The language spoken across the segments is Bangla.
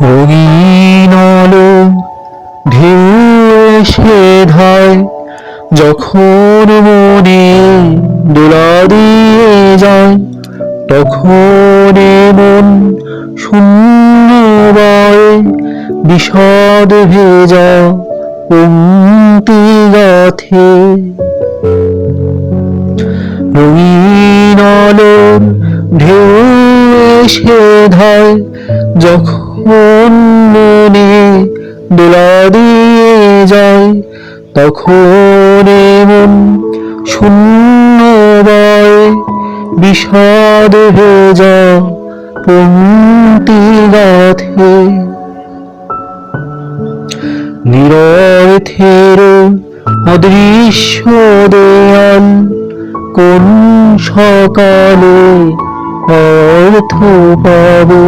রঙিন আলো ঢেউ এসে ধায়, যখন মনে দোলা দিয়ে যায়, তখন মন শূন্য বয় বিষাদ ভেজা পংক্তি গাথে। রঙিন আলোর ঢেউ এসে ধায়, যখন মনে দোলা দিয়ে যায়, তখন মন শূন্য বয় বিষাদ ভেজা পংক্তি গাথে। নিরর্থের অদৃশ্য দেয়াল কোন সকালে অর্থ পাবে।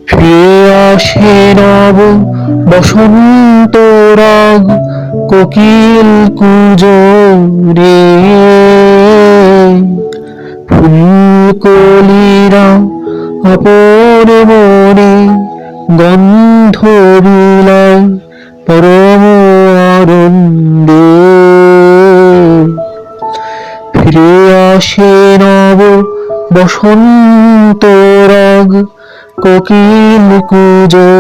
ফিরে আসে নব বসন্ত রাগ, কোকিল কুজো রে। ফুলকলিরা আপন মনে গন্ধ বিলায় পরম আনন্দে। ফিরে আসে নব বসন্ত রাগ, কোকিল কুজো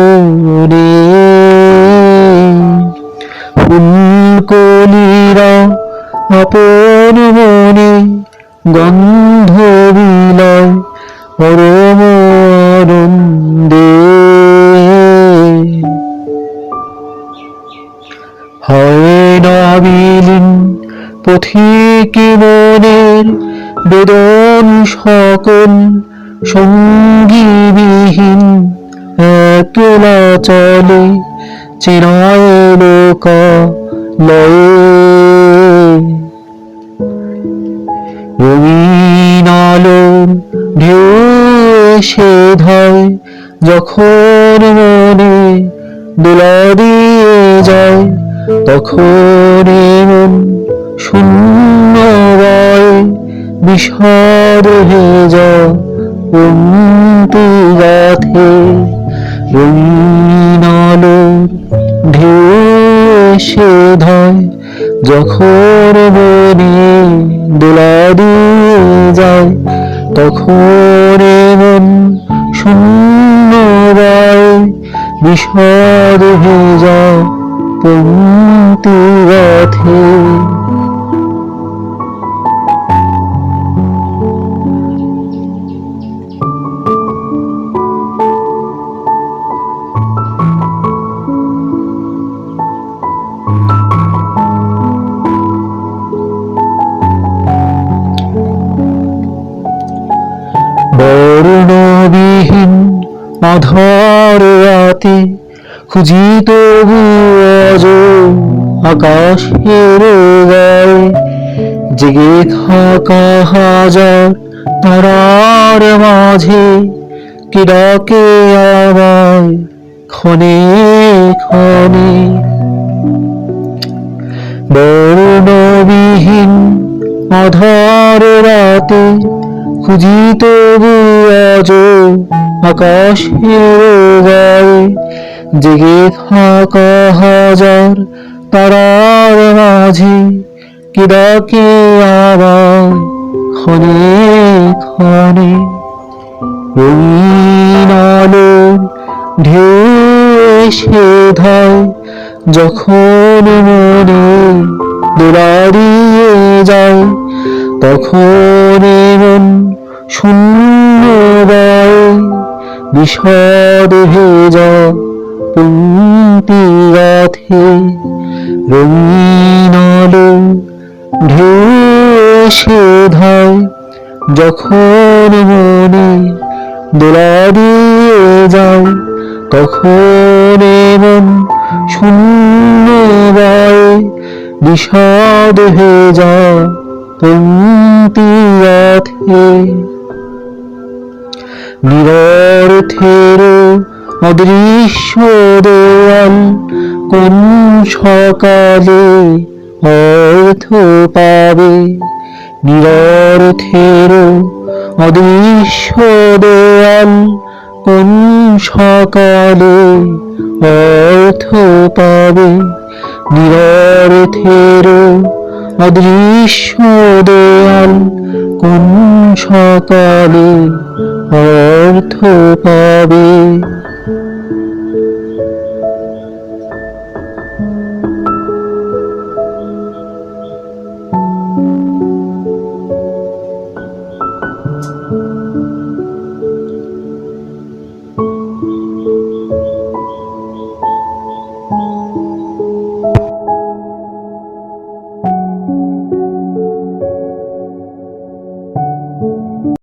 রে। ফুলকলিরা আপন মনে গন্ধ বিলায় পরম আনন্দে। হয় না বিলীন পথিক মনের বেদন সকল, সঙ্গীবিহীন একলা চলে চেনায় লোকালয়ে। রঙিন আলোর ঢেউ এসে ধায়, যখন মনে দোলা দিয়ে যায়, তখন মন শূন্য বয় বিষাদ ভেজা পংক্তি গাথে। রঙিন আলোর ঢেউ এসে ধায়, যখন মনে দোলা দিয়ে যায়, তখন মন শূন্য বয় বিষাদ ভেজা পংক্তি গাথে। বর্ণবিহীন আধার রাতে খুঁজি তবু আজ আকাশের গায়ে, জেগে থাকা হাজার তারার মাঝে কে ডাকে আমায় ক্ষণে ক্ষণে। বর্ণবিহীন আধার রাতে খুঁজি তবু আজ আকাশের গায়ে, জেগে থাকা হাজার তারার মাঝে কে ডাকে আমায় ক্ষণে ক্ষণে। রঙিন আলোর ঢেউ এসে ধায়, যখন মনে দোলা দিয়ে যায়, তখন মন শূন্য বয় বিষাদ ভেজা পংক্তি গাথে। রঙিন আলো ঢেউ এসে ধায়, যখন মনে দোলা দিয়ে যায়, তখন মন শূন্য বয় বিষাদ ভেজা পংক্তি গাথে। নিরর্থের অদৃশ্য দেয়াল কোন সকালে অর্থ পাবে। নিরর্থের অদৃশ্য দেয়াল কোন সকালে অর্থ পাবে। নিরর্থের অদৃশ্য দেয়াল কোন সকালে অর্থ পাবে।